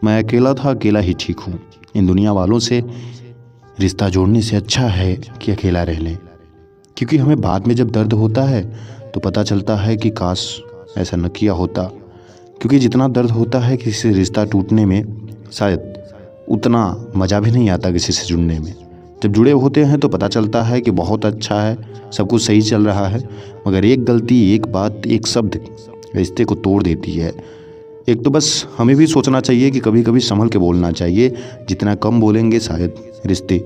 मैं अकेला था, अकेला ही ठीक हूँ। इन दुनिया वालों से रिश्ता जोड़ने से अच्छा है कि अकेला रह लें, क्योंकि हमें बाद में जब दर्द होता है तो पता चलता है कि काश ऐसा न किया होता। क्योंकि जितना दर्द होता है किसी से रिश्ता टूटने में, शायद उतना मज़ा भी नहीं आता किसी से जुड़ने में। जब जुड़े होते हैं तो पता चलता है कि बहुत अच्छा है, सब कुछ सही चल रहा है, मगर एक गलती, एक बात, एक शब्द रिश्ते को तोड़ देती है। एक तो बस हमें भी सोचना चाहिए कि कभी कभी संभल के बोलना चाहिए। जितना कम बोलेंगे शायद रिश्ते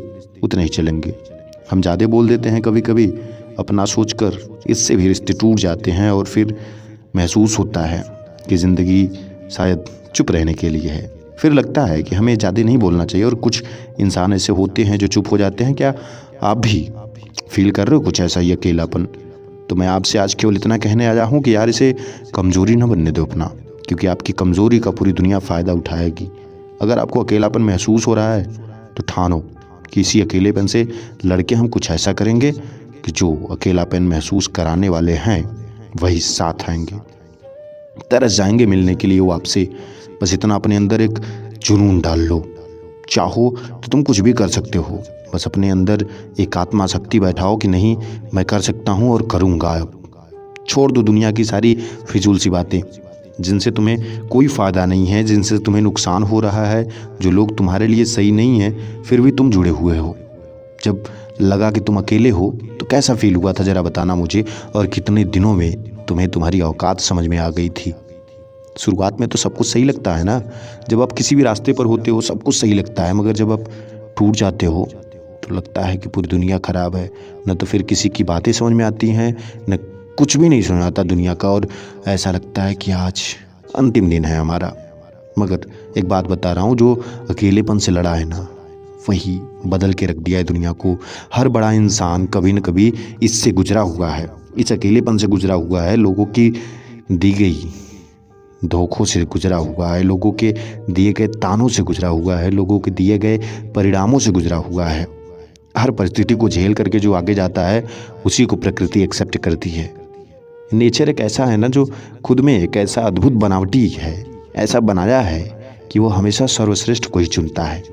उतने ही चलेंगे। हम ज़्यादा बोल देते हैं कभी कभी अपना सोचकर, इससे भी रिश्ते टूट जाते हैं और फिर महसूस होता है कि ज़िंदगी शायद चुप रहने के लिए है। फिर लगता है कि हमें ज़्यादा नहीं बोलना चाहिए। और कुछ इंसान ऐसे होते हैं जो चुप हो जाते हैं। क्या आप भी फील कर रहे हो कुछ ऐसा ही अकेलापन? तो मैं आपसे आज केवल इतना कहने आया हूँ कि यार इसे कमज़ोरी ना बनने दो अपना, क्योंकि आपकी कमज़ोरी का पूरी दुनिया फ़ायदा उठाएगी। अगर आपको अकेलापन महसूस हो रहा है तो ठानो कि इसी अकेलेपन से लड़के हम कुछ ऐसा करेंगे कि जो अकेलापन महसूस कराने वाले हैं वही साथ आएंगे, तरस जाएंगे मिलने के लिए वो आपसे। बस इतना अपने अंदर एक जुनून डाल लो, चाहो तो तुम कुछ भी कर सकते हो। बस अपने अंदर एक आत्मा शक्ति बैठाओ कि नहीं, मैं कर सकता हूँ और करूँगा। अब छोड़ दो दुनिया की सारी फिजूल सी बातें जिनसे तुम्हें कोई फ़ायदा नहीं है, जिनसे तुम्हें नुकसान हो रहा है, जो लोग तुम्हारे लिए सही नहीं है फिर भी तुम जुड़े हुए हो। जब लगा कि तुम अकेले हो तो कैसा फील हुआ था ज़रा बताना मुझे, और कितने दिनों में तुम्हें तुम्हारी औकात समझ में आ गई थी? शुरुआत में तो सब कुछ सही लगता है ना, जब आप किसी भी रास्ते पर होते हो सब कुछ सही लगता है, मगर जब आप टूट जाते हो तो लगता है कि पूरी दुनिया ख़राब है। न तो फिर किसी की बातें समझ में आती हैं, न कुछ भी नहीं समझ आता दुनिया का, और ऐसा लगता है कि आज अंतिम दिन है हमारा। मगर एक बात बता रहा हूँ, जो अकेलेपन से लड़ा है ना वही बदल के रख दिया है दुनिया को। हर बड़ा इंसान कभी न कभी इससे गुजरा हुआ है, इस अकेलेपन से गुजरा हुआ है, लोगों की दी गई धोखों से गुजरा हुआ है, लोगों के दिए गए तानों से गुजरा हुआ है, लोगों के दिए गए परिणामों से गुजरा हुआ है। हर परिस्थिति को झेल करके जो आगे जाता है उसी को प्रकृति एक्सेप्ट करती है। नेचर एक ऐसा है ना जो खुद में एक ऐसा अद्भुत बनावटी है, ऐसा बनाया है कि वो हमेशा सर्वश्रेष्ठ को ही चुनता है।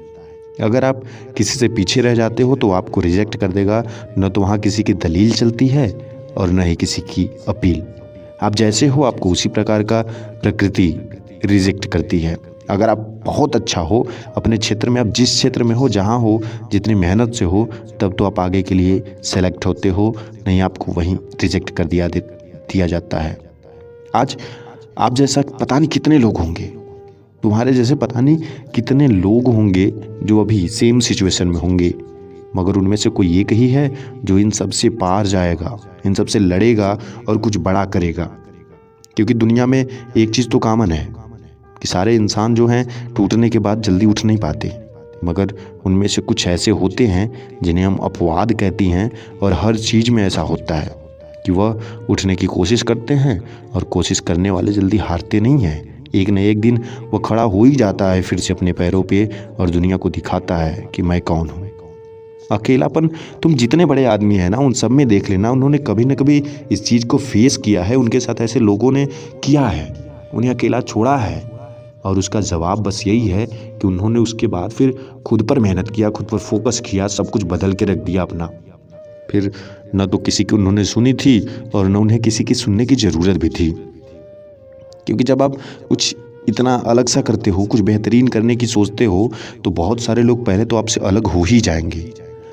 अगर आप किसी से पीछे रह जाते हो तो आपको रिजेक्ट कर देगा। न तो वहाँ किसी की दलील चलती है और न ही किसी की अपील। आप जैसे हो आपको उसी प्रकार का प्रकृति रिजेक्ट करती है। अगर आप बहुत अच्छा हो अपने क्षेत्र में, आप जिस क्षेत्र में हो, जहाँ हो, जितनी मेहनत से हो, तब तो आप आगे के लिए सेलेक्ट होते हो, नहीं आपको वहीं रिजेक्ट कर दिया जाता है। आज आप जैसा पता नहीं कितने लोग होंगे, तुम्हारे जैसे पता नहीं कितने लोग होंगे जो अभी सेम सिचुएशन में होंगे, मगर उनमें से कोई एक ही है जो इन सब से पार जाएगा, इन सब से लड़ेगा और कुछ बड़ा करेगा। क्योंकि दुनिया में एक चीज़ तो कॉमन है कि सारे इंसान जो हैं टूटने के बाद जल्दी उठ नहीं पाते, मगर उनमें से कुछ ऐसे होते हैं जिन्हें हम अपवाद कहती हैं। और हर चीज़ में ऐसा होता है कि वह उठने की कोशिश करते हैं, और कोशिश करने वाले जल्दी हारते नहीं हैं। एक न एक दिन वह खड़ा हो ही जाता है फिर से अपने पैरों पे, और दुनिया को दिखाता है कि मैं कौन हूँ। अकेलापन तुम जितने बड़े आदमी हैं ना उन सब में देख लेना, उन्होंने कभी न कभी इस चीज़ को फेस किया है। उनके साथ ऐसे लोगों ने किया है, उन्हें अकेला छोड़ा है, और उसका जवाब बस यही है कि उन्होंने उसके बाद फिर खुद पर मेहनत किया, खुद पर फोकस किया, सब कुछ बदल के रख दिया अपना। फिर न तो किसी की उन्होंने सुनी थी और न उन्हें किसी की सुनने की ज़रूरत भी थी। क्योंकि जब आप कुछ इतना अलग सा करते हो, कुछ बेहतरीन करने की सोचते हो, तो बहुत सारे लोग पहले तो आपसे अलग हो ही जाएंगे।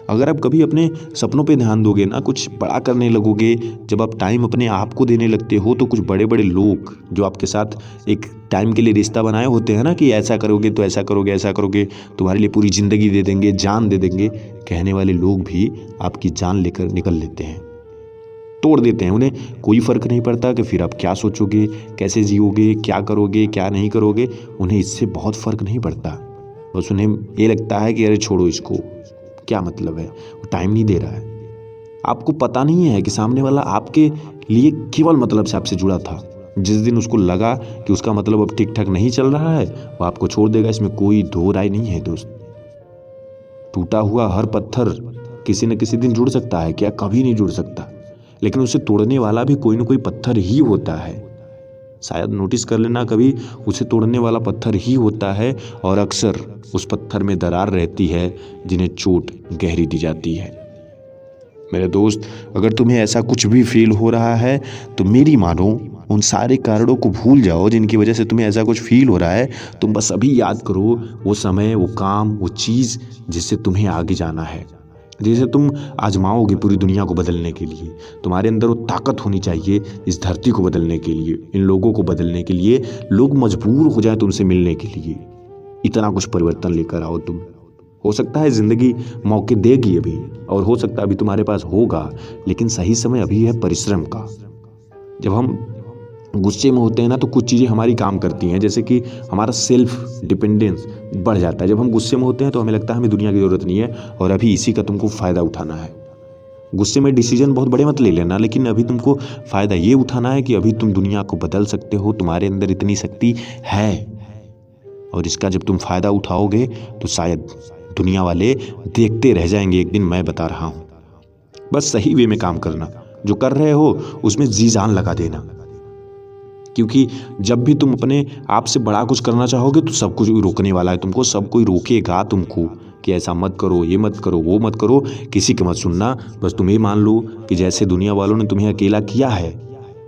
अगर आप कभी अपने सपनों पे ध्यान दोगे ना, कुछ बड़ा करने लगोगे, जब आप टाइम अपने आप को देने लगते हो, तो कुछ बड़े बड़े लोग जो आपके साथ एक टाइम के लिए रिश्ता बनाए होते हैं ना कि ऐसा करोगे तो ऐसा करोगे, ऐसा करोगे, तुम्हारे लिए पूरी ज़िंदगी दे देंगे, जान दे देंगे, कहने वाले लोग भी आपकी जान लेकर निकल लेते हैं, तोड़ देते हैं। उन्हें कोई फ़र्क नहीं पड़ता कि फिर आप क्या सोचोगे, कैसे जियोगे, क्या करोगे, क्या नहीं करोगे, उन्हें इससे बहुत फ़र्क नहीं पड़ता। बस उन्हें ये लगता है कि अरे छोड़ो इसको, क्या मतलब है, वो टाइम नहीं दे रहा है। आपको पता नहीं है कि सामने वाला आपके लिए केवल मतलब से आपसे जुड़ा था। जिस दिन उसको लगा कि उसका मतलब अब ठीक ठाक नहीं चल रहा है, वो आपको छोड़ देगा, इसमें कोई दो राय नहीं है दोस्त। टूटा हुआ हर पत्थर किसी न किसी दिन जुड़ सकता है, क्या कभी नहीं जुड़ सकता, लेकिन उसे तोड़ने वाला भी कोई न कोई पत्थर ही होता है। शायद नोटिस कर लेना कभी, उसे तोड़ने वाला पत्थर ही होता है और अक्सर उस पत्थर में दरार रहती है जिन्हें चोट गहरी दी जाती है। मेरे दोस्त, अगर तुम्हें ऐसा कुछ भी फील हो रहा है तो मेरी मानो, उन सारे कारणों को भूल जाओ जिनकी वजह से तुम्हें ऐसा कुछ फील हो रहा है। तुम बस अभी याद करो वो समय, वो काम, वो चीज़ जिससे तुम्हें आगे जाना है, जिसे तुम आजमाओगे पूरी दुनिया को बदलने के लिए। तुम्हारे अंदर वो ताकत होनी चाहिए इस धरती को बदलने के लिए, इन लोगों को बदलने के लिए। लोग मजबूर हो जाए तुमसे मिलने के लिए। इतना कुछ परिवर्तन लेकर आओ तुम। हो सकता है ज़िंदगी मौके देगी अभी, और हो सकता है अभी तुम्हारे पास होगा, लेकिन सही समय अभी है परिश्रम का। जब हम गुस्से में होते हैं ना, तो कुछ चीज़ें हमारी काम करती हैं, जैसे कि हमारा सेल्फ डिपेंडेंस बढ़ जाता है। जब हम गुस्से में होते हैं तो हमें लगता है हमें दुनिया की ज़रूरत नहीं है, और अभी इसी का तुमको फ़ायदा उठाना है। गुस्से में डिसीजन बहुत बड़े मत ले लेना, लेकिन अभी तुमको फ़ायदा ये उठाना है कि अभी तुम दुनिया को बदल सकते हो। तुम्हारे अंदर इतनी शक्ति है, और इसका जब तुम फ़ायदा उठाओगे तो शायद दुनिया वाले देखते रह जाएंगे। एक दिन मैं बता रहा हूँ, बस सही वे में काम करना। जो कर रहे हो उसमें जी जान लगा देना, क्योंकि जब भी तुम अपने आप से बड़ा कुछ करना चाहोगे तो सब कुछ रोकने वाला है तुमको। सब कोई रोकेगा तुमको कि ऐसा मत करो, ये मत करो, वो मत करो। किसी की मत सुनना। बस तुम ये मान लो कि जैसे दुनिया वालों ने तुम्हें अकेला किया है,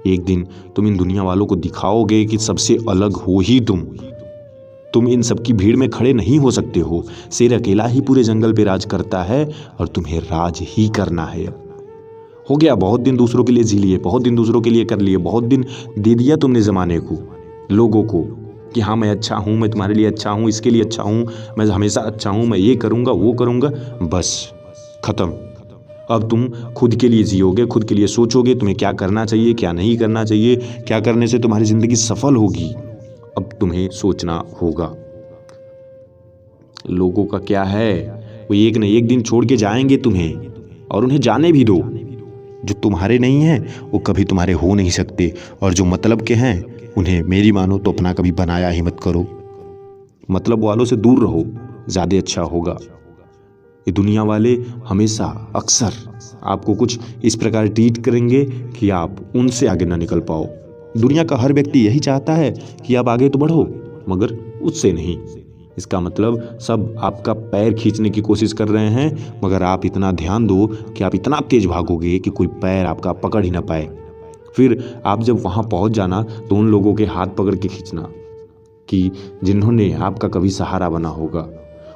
एक दिन तुम इन दुनिया वालों को दिखाओगे कि सबसे अलग हो ही तुम इन सबकी भीड़ में खड़े नहीं हो सकते हो। शेर अकेला ही पूरे जंगल पे राज करता है, और तुम्हें राज ही करना है। हो गया, बहुत दिन दूसरों के लिए जी लिए, बहुत दिन दूसरों के लिए कर लिए, बहुत दिन दे दिया तुमने ज़माने को, लोगों को, कि हाँ मैं अच्छा हूँ, मैं तुम्हारे लिए अच्छा हूँ, इसके लिए अच्छा हूँ, मैं हमेशा अच्छा हूँ, मैं ये करूँगा, वो करूँगा। बस ख़त्म। अब तुम खुद के लिए जियोगे, खुद के लिए सोचोगे तुम्हें क्या करना चाहिए, क्या नहीं करना चाहिए, क्या करने से तुम्हारी ज़िंदगी सफल होगी। अब तुम्हें सोचना होगा। लोगों का क्या है, वो एक न एक दिन छोड़ के जाएंगे तुम्हें, और उन्हें जाने भी दो। जो तुम्हारे नहीं हैं वो कभी तुम्हारे हो नहीं सकते, और जो मतलब के हैं उन्हें मेरी मानो तो अपना कभी बनाया ही मत करो। मतलब वालों से दूर रहो, ज़्यादा अच्छा होगा। ये दुनिया वाले हमेशा अक्सर आपको कुछ इस प्रकार ट्रीट करेंगे कि आप उनसे आगे ना निकल पाओ। दुनिया का हर व्यक्ति यही चाहता है कि आप आगे तो बढ़ो, मगर उससे नहीं। इसका मतलब सब आपका पैर खींचने की कोशिश कर रहे हैं, मगर आप इतना ध्यान दो कि आप इतना तेज भागोगे कि कोई पैर आपका पकड़ ही ना पाए। फिर आप जब वहाँ पहुँच जाना तो उन लोगों के हाथ पकड़ के खींचना कि जिन्होंने आपका कभी सहारा बना होगा।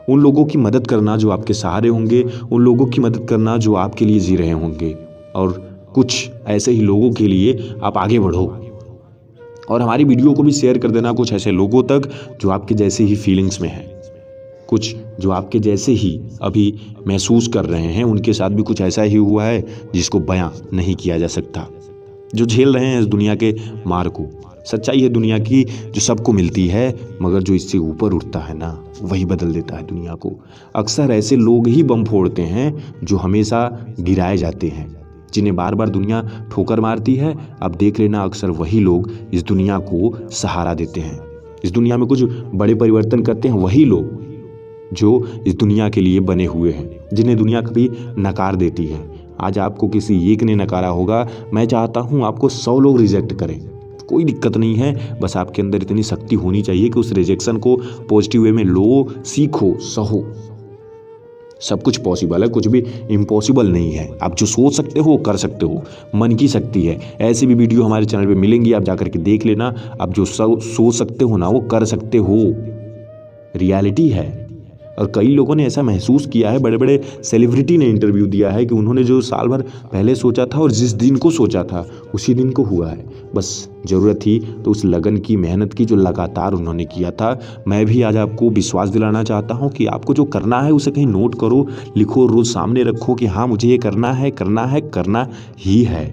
उन लोगों की मदद करना जो आपके सहारे होंगे, उन लोगों की मदद करना जो आपके लिए जी रहे होंगे, और कुछ ऐसे ही लोगों के लिए आप आगे बढ़ो। और हमारी वीडियो को भी शेयर कर देना कुछ ऐसे लोगों तक जो आपके जैसे ही फीलिंग्स में हैं, कुछ जो आपके जैसे ही अभी महसूस कर रहे हैं। उनके साथ भी कुछ ऐसा ही हुआ है जिसको बयां नहीं किया जा सकता, जो झेल रहे हैं इस दुनिया के मार को। सच्चाई है दुनिया की जो सबको मिलती है, मगर जो इससे ऊपर उठता है ना, वही बदल देता है दुनिया को। अक्सर ऐसे लोग ही बम फोड़ते हैं जो हमेशा गिराए जाते हैं, जिन्हें बार बार दुनिया ठोकर मारती है। अब देख लेना, अक्सर वही लोग इस दुनिया को सहारा देते हैं। इस दुनिया में कुछ बड़े परिवर्तन करते हैं वही लोग जो इस दुनिया के लिए बने हुए हैं, जिन्हें दुनिया कभी नकार देती है। आज आपको किसी एक ने नकारा होगा, मैं चाहता हूँ आपको 100 लोग रिजेक्ट करें, कोई दिक्कत नहीं है। बस आपके अंदर इतनी शक्ति होनी चाहिए कि उस रिजेक्शन को पॉजिटिव वे में लो, सीखो, सहो। सब कुछ पॉसिबल है, कुछ भी इम्पॉसिबल नहीं है। आप जो सोच सकते हो वो कर सकते हो, मन की शक्ति है। ऐसी भी वीडियो हमारे चैनल पे मिलेंगी, आप जाकर के देख लेना। आप जो सोच सकते हो ना, वो कर सकते हो, रियलिटी है। और कई लोगों ने ऐसा महसूस किया है, बड़े बड़े सेलिब्रिटी ने इंटरव्यू दिया है कि उन्होंने जो साल भर पहले सोचा था और जिस दिन को सोचा था उसी दिन को हुआ है। बस ज़रूरत थी तो उस लगन की, मेहनत की, जो लगातार उन्होंने किया था। मैं भी आज आपको विश्वास दिलाना चाहता हूँ कि आपको जो करना है उसे कहीं नोट करो, लिखो, रोज़ सामने रखो कि हाँ मुझे ये करना है, करना है, करना ही है।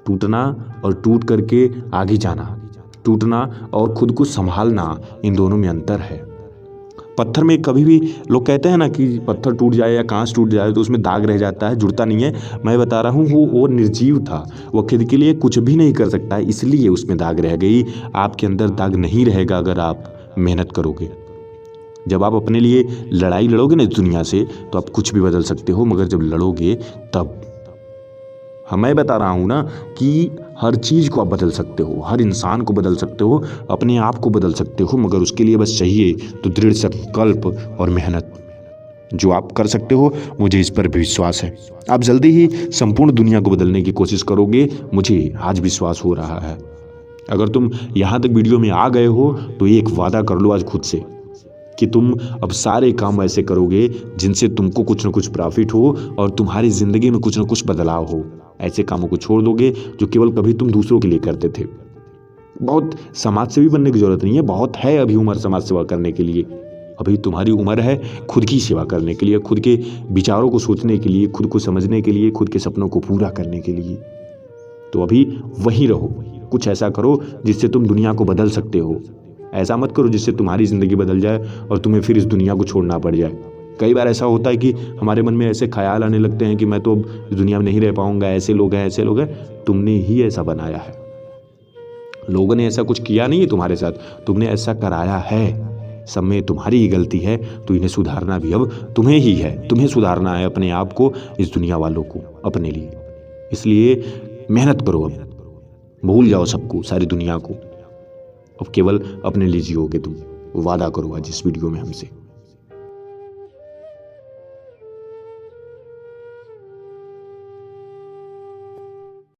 टूटना और टूट करके आगे जाना, टूटना और खुद को संभालना, इन दोनों में अंतर है। पत्थर में कभी भी लोग कहते हैं ना कि पत्थर टूट जाए या कांच टूट जाए तो उसमें दाग रह जाता है, जुड़ता नहीं है। मैं बता रहा हूँ वो निर्जीव था, वो खुद के लिए कुछ भी नहीं कर सकता है, इसलिए उसमें दाग रह गई। आपके अंदर दाग नहीं रहेगा अगर आप मेहनत करोगे। जब आप अपने लिए लड़ाई लड़ोगे ना इस दुनिया से, तो आप कुछ भी बदल सकते हो, मगर जब लड़ोगे तब मैं बता रहा हूँ ना कि हर चीज़ को आप बदल सकते हो, हर इंसान को बदल सकते हो, अपने आप को बदल सकते हो, मगर उसके लिए बस चाहिए तो दृढ़ संकल्प और मेहनत। जो आप कर सकते हो, मुझे इस पर भी विश्वास है। आप जल्दी ही संपूर्ण दुनिया को बदलने की कोशिश करोगे, मुझे आज विश्वास हो रहा है। अगर तुम यहाँ तक वीडियो में आ गए हो तो एक वादा कर लो आज खुद से कि तुम अब सारे काम ऐसे करोगे जिनसे तुमको कुछ ना कुछ प्रॉफिट हो और तुम्हारी ज़िंदगी में कुछ ना कुछ बदलाव हो। ऐसे कामों को छोड़ दोगे जो केवल कभी तुम दूसरों के लिए करते थे। बहुत समाज सेवी बनने की ज़रूरत नहीं है, बहुत है अभी उम्र समाज सेवा करने के लिए। अभी तुम्हारी उम्र है खुद की सेवा करने के लिए, खुद के विचारों को सोचने के लिए, खुद को समझने के लिए, खुद के सपनों को पूरा करने के लिए। तो अभी वहीं रहो, कुछ ऐसा करो जिससे तुम दुनिया को बदल सकते हो। ऐसा मत करो जिससे तुम्हारी ज़िंदगी बदल जाए और तुम्हें फिर इस दुनिया को छोड़ना पड़ जाए। कई बार ऐसा होता है कि हमारे मन में ऐसे ख्याल आने लगते हैं कि मैं तो अब इस दुनिया में नहीं रह पाऊंगा, ऐसे लोग हैं, ऐसे लोग हैं। तुमने ही ऐसा बनाया है, लोगों ने ऐसा कुछ किया नहीं है तुम्हारे साथ, तुमने ऐसा कराया है। सब में तुम्हारी ही गलती है, तो इन्हें सुधारना भी अब तुम्हें ही है। तुम्हें सुधारना है अपने आप को, इस दुनिया वालों को, अपने लिए। इसलिए मेहनत करो, अब भूल जाओ सबको, सारी दुनिया को। अब केवल अपने लिए जियोगे तुम। वादा करो आज इस वीडियो में हमसे।